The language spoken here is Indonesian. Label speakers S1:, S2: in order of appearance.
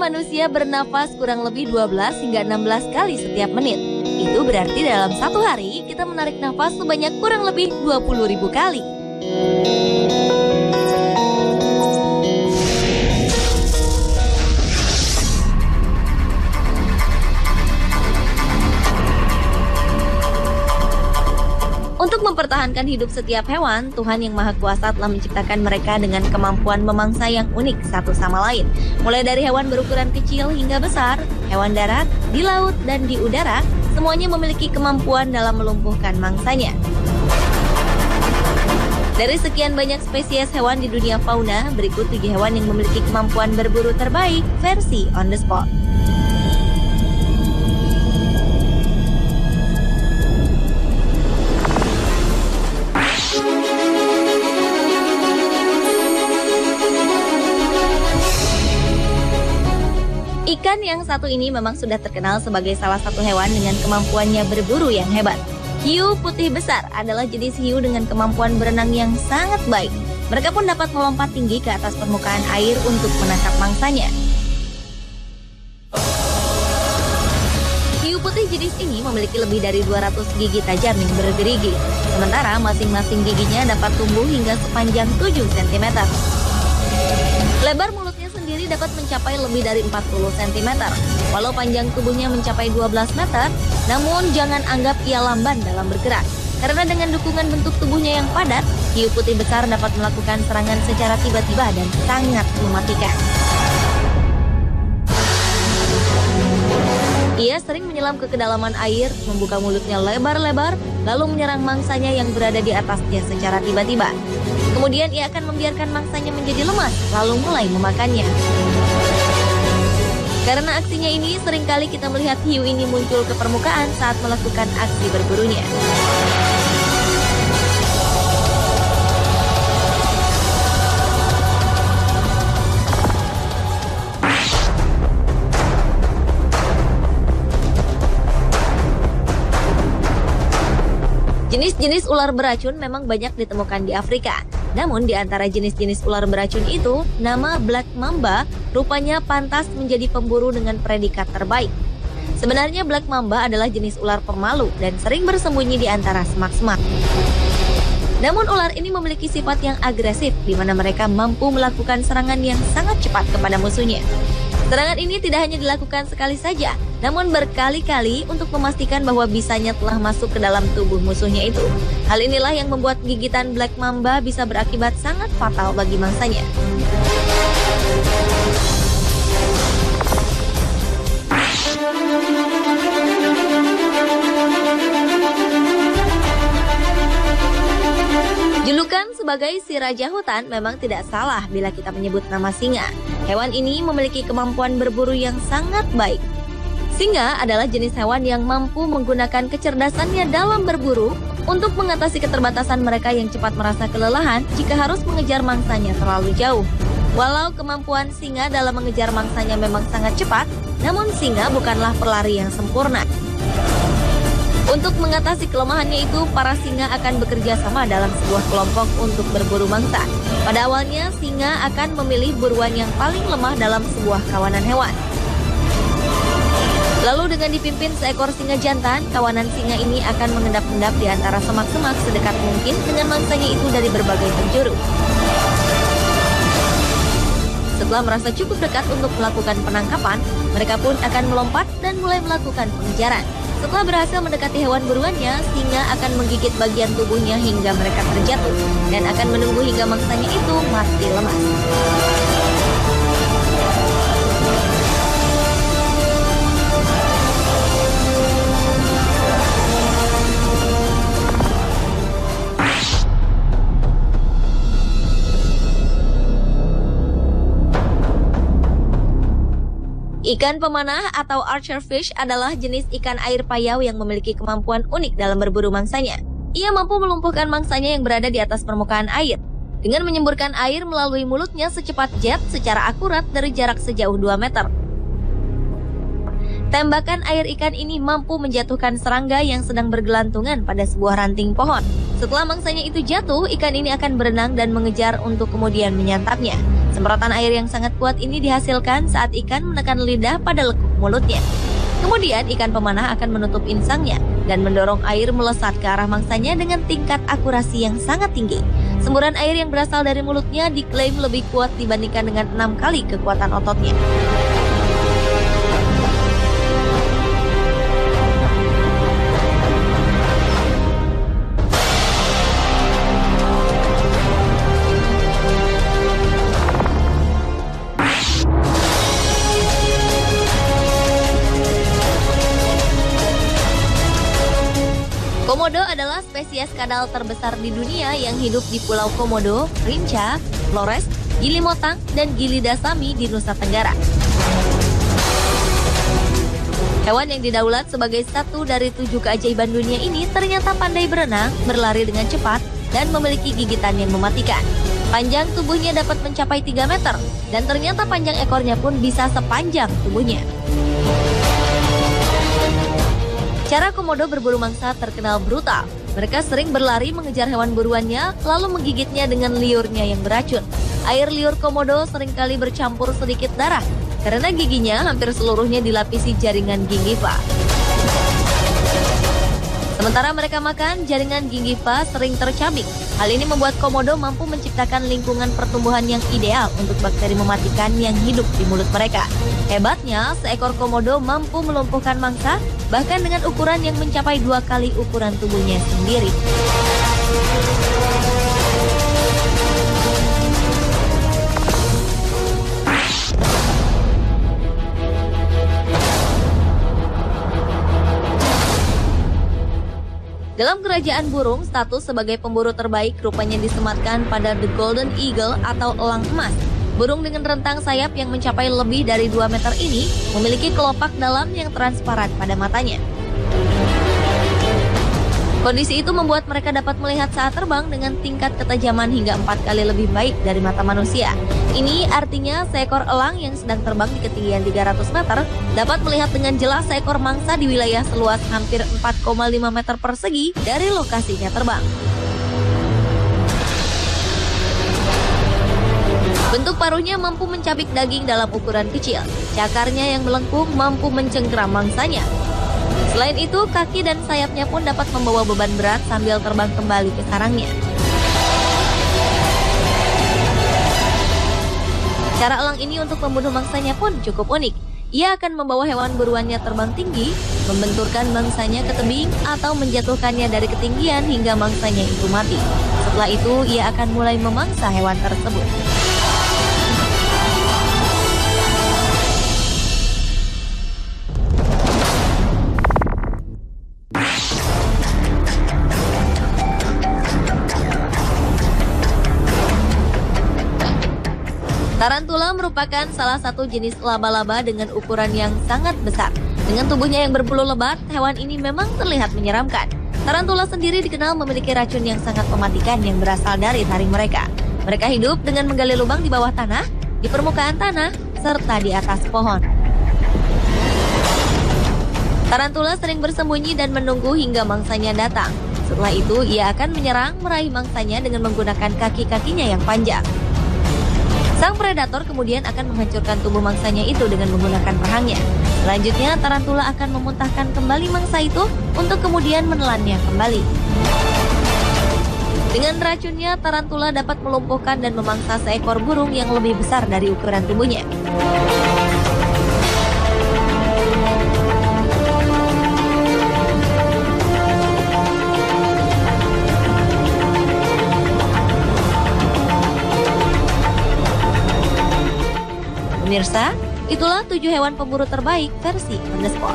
S1: manusia bernafas kurang lebih 12 hingga 16 kali setiap menit. Itu berarti dalam satu hari kita menarik nafas sebanyak kurang lebih 20.000 kali. Untuk mempertahankan hidup setiap hewan, Tuhan Yang Maha Kuasa telah menciptakan mereka dengan kemampuan memangsa yang unik satu sama lain. Mulai dari hewan berukuran kecil hingga besar, hewan darat, di laut, dan di udara, semuanya memiliki kemampuan dalam melumpuhkan mangsanya. Dari sekian banyak spesies hewan di dunia fauna, berikut 7 hewan yang memiliki kemampuan berburu terbaik versi on the spot. Ikan yang satu ini memang sudah terkenal sebagai salah satu hewan dengan kemampuannya berburu yang hebat. Hiu putih besar adalah jenis hiu dengan kemampuan berenang yang sangat baik. Mereka pun dapat melompat tinggi ke atas permukaan air untuk menangkap mangsanya. Hiu putih jenis ini memiliki lebih dari 200 gigi tajam yang bergerigi. Sementara masing-masing giginya dapat tumbuh hingga sepanjang 7 cm. Lebar mulutnya sendiri dapat mencapai lebih dari 40 cm. Walau panjang tubuhnya mencapai 12 meter, namun jangan anggap ia lamban dalam bergerak. Karena dengan dukungan bentuk tubuhnya yang padat, hiu putih besar dapat melakukan serangan secara tiba-tiba dan sangat mematikan. Ia sering menyelam ke kedalaman air, membuka mulutnya lebar-lebar, lalu menyerang mangsanya yang berada di atasnya secara tiba-tiba. Kemudian ia akan membiarkan mangsanya menjadi lemas, lalu mulai memakannya. Karena aksinya ini, seringkali kita melihat hiu ini muncul ke permukaan saat melakukan aksi berburunya. Jenis-jenis ular beracun memang banyak ditemukan di Afrika. Namun di antara jenis-jenis ular beracun itu, nama Black Mamba rupanya pantas menjadi pemburu dengan predikat terbaik. Sebenarnya Black Mamba adalah jenis ular pemalu dan sering bersembunyi di antara semak-semak. Namun ular ini memiliki sifat yang agresif, di mana mereka mampu melakukan serangan yang sangat cepat kepada musuhnya. Serangan ini tidak hanya dilakukan sekali saja, namun berkali-kali untuk memastikan bahwa bisanya telah masuk ke dalam tubuh musuhnya itu. Hal inilah yang membuat gigitan Black Mamba bisa berakibat sangat fatal bagi mangsanya. Julukan sebagai si Raja Hutan memang tidak salah bila kita menyebut nama singa. Hewan ini memiliki kemampuan berburu yang sangat baik. Singa adalah jenis hewan yang mampu menggunakan kecerdasannya dalam berburu untuk mengatasi keterbatasan mereka yang cepat merasa kelelahan jika harus mengejar mangsanya terlalu jauh. Walau kemampuan singa dalam mengejar mangsanya memang sangat cepat, namun singa bukanlah pelari yang sempurna. Untuk mengatasi kelemahannya itu, para singa akan bekerja sama dalam sebuah kelompok untuk berburu mangsa. Pada awalnya, singa akan memilih buruan yang paling lemah dalam sebuah kawanan hewan. Lalu dengan dipimpin seekor singa jantan, kawanan singa ini akan mengendap-endap di antara semak-semak sedekat mungkin dengan mangsanya itu dari berbagai penjuru. Setelah merasa cukup dekat untuk melakukan penangkapan, mereka pun akan melompat dan mulai melakukan pengejaran. Setelah berhasil mendekati hewan buruannya, singa akan menggigit bagian tubuhnya hingga mereka terjatuh dan akan menunggu hingga mangsanya itu mati lemas. Ikan pemanah atau archer fish adalah jenis ikan air payau yang memiliki kemampuan unik dalam berburu mangsanya. Ia mampu melumpuhkan mangsanya yang berada di atas permukaan air dengan menyemburkan air melalui mulutnya secepat jet secara akurat dari jarak sejauh 2 meter. Tembakan air ikan ini mampu menjatuhkan serangga yang sedang bergelantungan pada sebuah ranting pohon. Setelah mangsanya itu jatuh, ikan ini akan berenang dan mengejar untuk kemudian menyantapnya. Semprotan air yang sangat kuat ini dihasilkan saat ikan menekan lidah pada lekuk mulutnya. Kemudian ikan pemanah akan menutup insangnya dan mendorong air melesat ke arah mangsanya dengan tingkat akurasi yang sangat tinggi. Semburan air yang berasal dari mulutnya diklaim lebih kuat dibandingkan dengan 6 kali kekuatan ototnya. Komodo adalah spesies kadal terbesar di dunia yang hidup di Pulau Komodo, Rinca, Flores, Gili Motang, dan Gili Dasami di Nusa Tenggara. Hewan yang didaulat sebagai satu dari 7 keajaiban dunia ini ternyata pandai berenang, berlari dengan cepat, dan memiliki gigitan yang mematikan. Panjang tubuhnya dapat mencapai 3 meter, dan ternyata panjang ekornya pun bisa sepanjang tubuhnya. Cara komodo berburu mangsa terkenal brutal. Mereka sering berlari mengejar hewan buruannya, lalu menggigitnya dengan liurnya yang beracun. Air liur komodo seringkali bercampur sedikit darah, karena giginya hampir seluruhnya dilapisi jaringan gingiva. Sementara mereka makan, jaringan gingiva sering tercabik. Hal ini membuat komodo mampu menciptakan lingkungan pertumbuhan yang ideal untuk bakteri mematikan yang hidup di mulut mereka. Hebatnya, seekor komodo mampu melumpuhkan mangsa, bahkan dengan ukuran yang mencapai 2 kali ukuran tubuhnya sendiri. Dalam kerajaan burung, status sebagai pemburu terbaik rupanya disematkan pada The Golden Eagle atau elang emas. Burung dengan rentang sayap yang mencapai lebih dari 2 meter ini memiliki kelopak dalam yang transparan pada matanya. Kondisi itu membuat mereka dapat melihat saat terbang dengan tingkat ketajaman hingga 4 kali lebih baik dari mata manusia. Ini artinya seekor elang yang sedang terbang di ketinggian 300 meter dapat melihat dengan jelas seekor mangsa di wilayah seluas hampir 4,5 meter persegi dari lokasinya terbang. Bentuk paruhnya mampu mencabik daging dalam ukuran kecil. Cakarnya yang melengkung mampu mencengkeram mangsanya. Selain itu, kaki dan sayapnya pun dapat membawa beban berat sambil terbang kembali ke sarangnya. Cara elang ini untuk membunuh mangsanya pun cukup unik. Ia akan membawa hewan buruannya terbang tinggi, membenturkan mangsanya ke tebing, atau menjatuhkannya dari ketinggian hingga mangsanya itu mati. Setelah itu, ia akan mulai memangsa hewan tersebut. Tarantula merupakan salah satu jenis laba-laba dengan ukuran yang sangat besar. Dengan tubuhnya yang berbulu lebat, hewan ini memang terlihat menyeramkan. Tarantula sendiri dikenal memiliki racun yang sangat mematikan yang berasal dari taring mereka. Mereka hidup dengan menggali lubang di bawah tanah, di permukaan tanah, serta di atas pohon. Tarantula sering bersembunyi dan menunggu hingga mangsanya datang. Setelah itu, ia akan menyerang meraih mangsanya dengan menggunakan kaki-kakinya yang panjang. Sang predator kemudian akan menghancurkan tubuh mangsanya itu dengan menggunakan rahangnya. Selanjutnya, tarantula akan memuntahkan kembali mangsa itu untuk kemudian menelannya kembali. Dengan racunnya, tarantula dapat melumpuhkan dan memangsa seekor burung yang lebih besar dari ukuran tubuhnya. Pemirsa, itulah 7 hewan pemburu terbaik versi On The Spot.